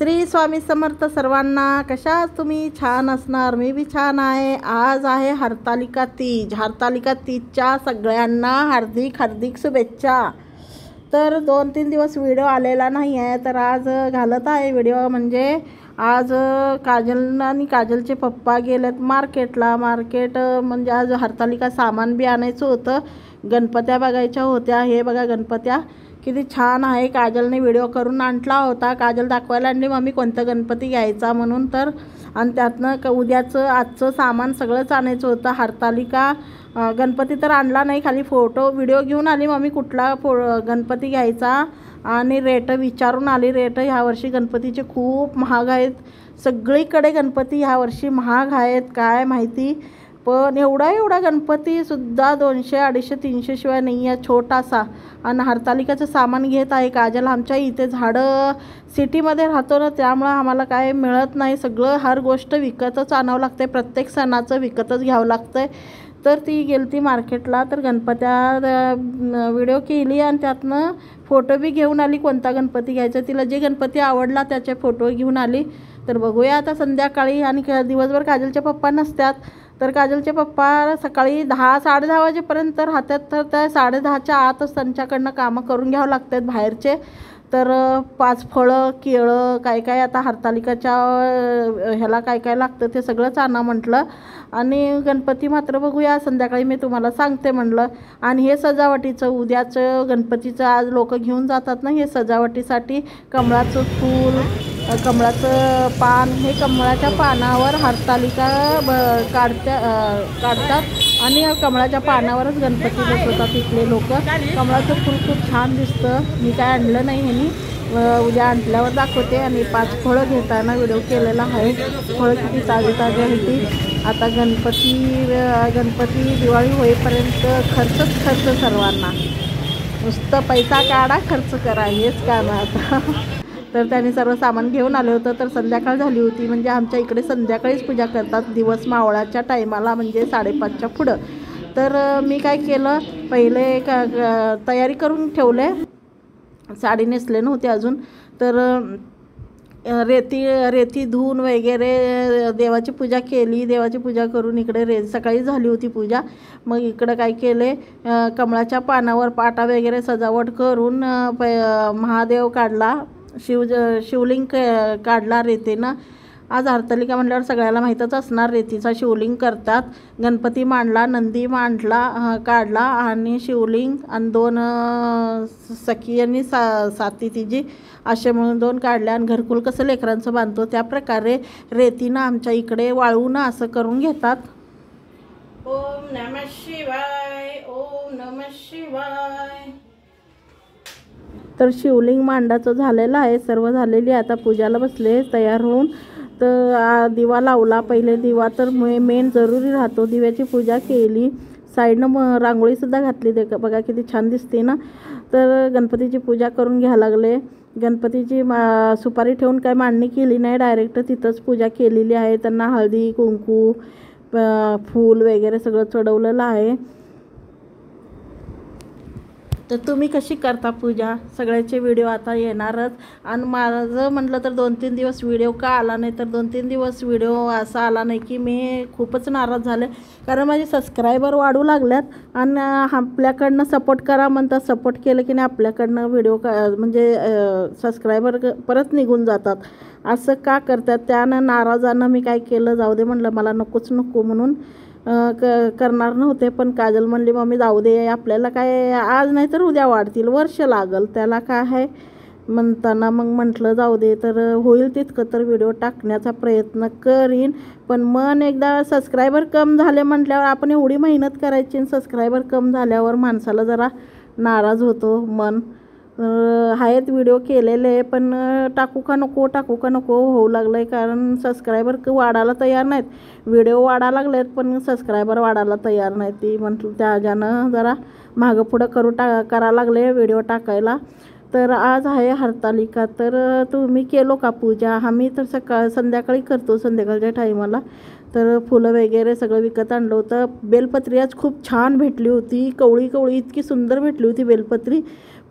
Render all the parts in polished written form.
श्री स्वामी समर्थ सर्वांना। कशा तुम्ही? छान असणार, मी बी छान आहे। आज आहे हरतालिका तीज। हरतालिका तीजच्या सगळ्यांना हार्दिक हार्दिक शुभेच्छा। तर 2-3 दिवस व्हिडिओ आलेला नाही आहे, तर आज घालत आहे व्हिडिओ। म्हणजे आज काजल आणि काजलचे पप्पा गेलेत मार्केटला। मार्केट म्हणजे आज हरतालिका सामान बी आणायचं होतं, गणपत्या बघायच्या होत्या। हे बघा गणपत्या किती छान आहे, काजलने व्हिडिओ करून आणला होता। काजल दाखवायला आणली मम्मी कोणता गणपती घ्यायचा म्हणून। तर आणि त्यातनं उद्याचं आजचं सामान सगळंच आणायचं होतं। हरतालिका गणपती तर आणला नाही, खाली फोटो व्हिडिओ घेऊन आली मम्मी कुठला गणपती घ्यायचा आणि रेट विचारून आली। रेट ह्यावर्षी गणपतीचे खूप महाग आहेत, सगळीकडे गणपती ह्यावर्षी महाग आहेत, काय माहिती। पण एवढा गणपतीसुद्धा 200, 250, 300 शिवाय नाही आहे, छोटासा। आणि हरतालिकाचं सामान घेत आहे काजल। आमच्या इथे झाडं सिटीमध्ये राहतो ना, त्यामुळं आम्हाला काय मिळत नाही, सगळं हर गोष्ट विकतच आणावं लागते, प्रत्येक सणाचं विकतच घ्यावं लागतं। तर ती गेलती मार्केटला, तर गणपत्या व्हिडिओ केली आणि त्यातनं फोटो बी घेऊन आली कोणता गणपती घ्यायचा। तिला जे गणपती आवडला त्याचे फोटो घेऊन आली। तर बघूया आता संध्याकाळी। आणि दिवसभर काजलचे पप्पा नसतात, तर काजलचे पप्पा सकाळी 10, 10:30 वाजेपर्यंत राहतात। तर त्या 10:30च्या आतच त्यांच्याकडनं कामं करून घ्यावं लागतात बाहेरचे। तर 5 फळं, केळं, काय आता हरतालिकाच्या ह्याला काय लागतं ते सगळंच आणा म्हटलं। आणि गणपती मात्र बघूया संध्याकाळी, मी तुम्हाला सांगते म्हणलं। आणि हे सजावटीचं उद्याचं गणपतीचं आज लोक घेऊन जातात ना, हे सजावटीसाठी कमळाचं फूल, कमळाचं पान, हे कमळाच्या पानावर हरतालिका काढतात आणि कमळाच्या पानावरच गणपती बसवतात इथले लोक। कमळाचं फूल खूप छान दिसतं, मी काय आणलं नाही ह्यानी, उद्या आणल्यावर दाखवते। आणि 5 फळं घेताना व्हिडिओ केलेला आहे, फळं किती ताजी होती। आता गणपती दिवाळी होईपर्यंत खर्च सर्वांना, नुसतं पैसा काढा खर्च करा, हेच काम आता। तर त्यांनी सर्व सामान घेऊन आलं होतं। तर संध्याकाळ झाली होती, म्हणजे आमच्या इकडे संध्याकाळीच पूजा करतात, दिवस मावळाच्या टायमाला, म्हणजे 5:30च्या पुढं। तर मी काय केलं, पहिले तयारी करून ठेवले, साडी नेसले नव्हते अजून। तर रेती धुवून वगैरे देवाची पूजा केली। देवाची पूजा करून इकडे सकाळी झाली होती पूजा। मग इकडं काय केले, कमळाच्या पानावर पाटा वगैरे सजावट करून महादेव काढला, शिवलिंग काढला रेतीनं। आज हरतालिका म्हटल्यावर सगळ्याला माहीतच असणार, रेतीचा शिवलिंग करतात। गणपती मांडला, नंदी मांडला, काढला आणि शिवलिंग, आणि 2 सखी आणि साती तिची असे म्हणून 2 काढल्या। आणि घरकुल कसं लेकरांचं बांधतो त्या प्रकारे रेतीनं आमच्या इकडे वाळवून असं करून घेतात। ओम नमः शिवाय, ओम नमः शिवाय। तर शिवलिंग मांडाचं झालेलं आहे, सर्व झालेली आता पूजाला बसले तयार होऊन। तर दिवा लावला, पहिले दिवा तर मेन जरुरी राहतो, दिव्याची पूजा केली। साईडनं रांगोळीसुद्धा घातली, ते बघा किती छान दिसते ना। तर गणपतीची पूजा करून घ्यायला लागले। गणपतीची सुपारी ठेवून काय मांडणी केली नाही, डायरेक्ट तिथंच पूजा केलेली आहे। त्यांना हळदी कुंकू फूल वगैरे सगळं चढवलेलं आहे। तर तुम्ही कशी करता पूजा, सगळ्याचे व्हिडिओ आता येणारच। आणि माझं म्हटलं तर 2-3 दिवस व्हिडिओ का आला नाही, तर 2-3 दिवस व्हिडिओ असा आला नाही की मी खूपच नाराज झाले, कारण माझे सबस्क्रायबर वाढू लागल्यात। आणि आपल्याकडनं सपोर्ट करा म्हणतात, सपोर्ट केलं की नाही आपल्याकडनं व्हिडिओ म्हणजे सबस्क्रायबर परत निघून जातात, असं का करतात। त्यानं नाराजानं मी काय केलं, जाऊ दे म्हणलं, मला नको म्हणून करणार नव्हते। पण काजल म्हणली मम्मी जाऊ दे, आपल्याला काय आज नाही तर उद्या वाढतील, वर्ष लागल त्याला काय आहे म्हणताना मग म्हटलं जाऊ दे। तर होईल तितकं तर व्हिडिओ टाकण्याचा प्रयत्न करीन। पण मन एकदा सबस्क्रायबर कम झाले म्हटल्यावर आपण एवढी मेहनत करायची, आणि सबस्क्रायबर कम झाल्यावर माणसाला जरा नाराज होतो मन। आहेत व्हिडिओ केलेले, पण टाकू का नको होऊ लागलं आहे, कारण सबस्क्रायबर वाढायला तयार नाहीत। व्हिडिओ वाढायला लागलेत पण सबस्क्रायबर वाढायला तयार नाहीत। ती म्हटलं त्याच्यानं जरा मागं पुढं करायला लागले व्हिडिओ टाकायला। तर आज आहे हरतालिका, तर तुम्ही केलो का पूजा? आम्ही तर संध्याकाळी करतो, संध्याकाळच्या टायमाला। तर फुलं वगैरे सगळं विकत आणलं होतं। बेलपत्री आज खूप छान भेटली होती, कवळी इतकी सुंदर भेटली होती बेलपत्री,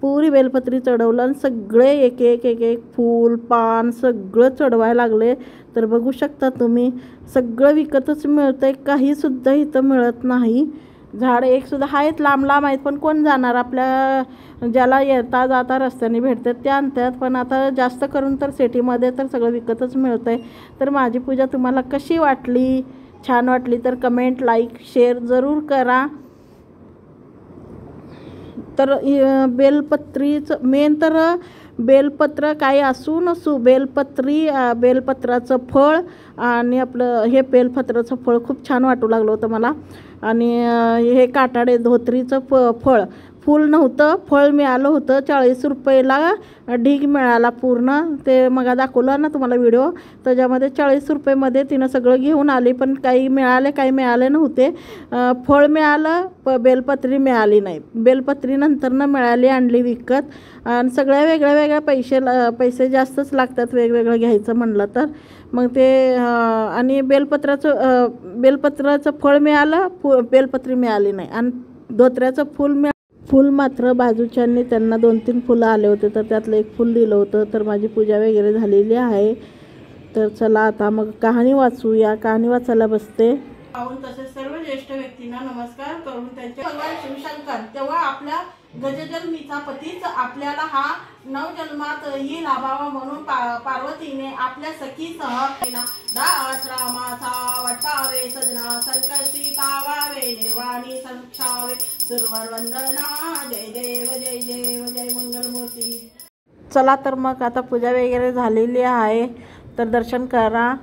पुरी बेलपत्री चढवलं आणि सगळे एक एक एक एक फूल पान सगळं चढवायला लागले. तर बघू शकता तुम्ही सगळं विकतच मिळतं आहे, काहीसुद्धा इथं मिळत नाही. झाड एकसुद्धा आहेत, लांब लांब आहेत, पण कोण जाणार, आपल्या ज्याला येता जाता रस्त्याने भेटतात ते आणतात. पण आता जास्त करून तर सिटीमध्ये तर सगळं विकतच मिळतं आहे. तर माझी पूजा तुम्हाला कशी वाटली, छान वाटली तर कमेंट लाईक शेअर जरूर करा. तर बेलपत्रीचं मेन तर बेलपत्र काही असू नसू बेलपत्राचं फळ आणि आपलं हे बेलपत्राचं फळ खूप छान वाटू लागलं होतं मला. आणि हे काटाडे धोत्रीचं फळ फूल नव्हतं, फळ मिळालं होतं 40 रुपयाला ढीग मिळाला पूर्ण. ते मग दाखवलं ना तुम्हाला व्हिडिओ, त्याच्यामध्ये 40 रुपयेमध्ये तिनं सगळं घेऊन आली. पण काही मिळाले नव्हते. फळ मिळालं, बेलपत्री मिळाली नाही. बेलपत्री नंतरनं मिळाली, आणली विकत. आणि सगळ्या वेगळ्या पैसे जास्तच लागतात वेगवेगळं घ्यायचं म्हणलं तर. मग ते आणि बेलपत्राचं फळ मिळालं, बेलपत्री मिळाली नाही. आणि धोत्र्याचं फूल मात्र बाजूच्यांनी त्यांना 2-3 फुलं आले होते, तर त्यातलं एक फूल दिलं होतं. तर माझी पूजा वगैरे झालेली आहे. तर चला आता मग कहाणी वाचूया. कहाणी वाचायला बसते. तसेच सर्व ज्येष्ठ व्यक्तींना नमस्कार करून त्यांचे भगवान शिवशंकर तेव्हा आपल्या गजजन्मीचा पतीच आपल्याला हा नवजन्मात ही लाभावा म्हणून पार्वतीने आपल्या सखीसह दासरामाचा वाटावे सजना संकष्टी पावावे निर्वाणी संक्षावे सुरवर वंदना जय देव जय देव जय मंगलमूर्ती. चला तर मग आता पूजा वगैरे झालेली आहे, तर दर्शन करा.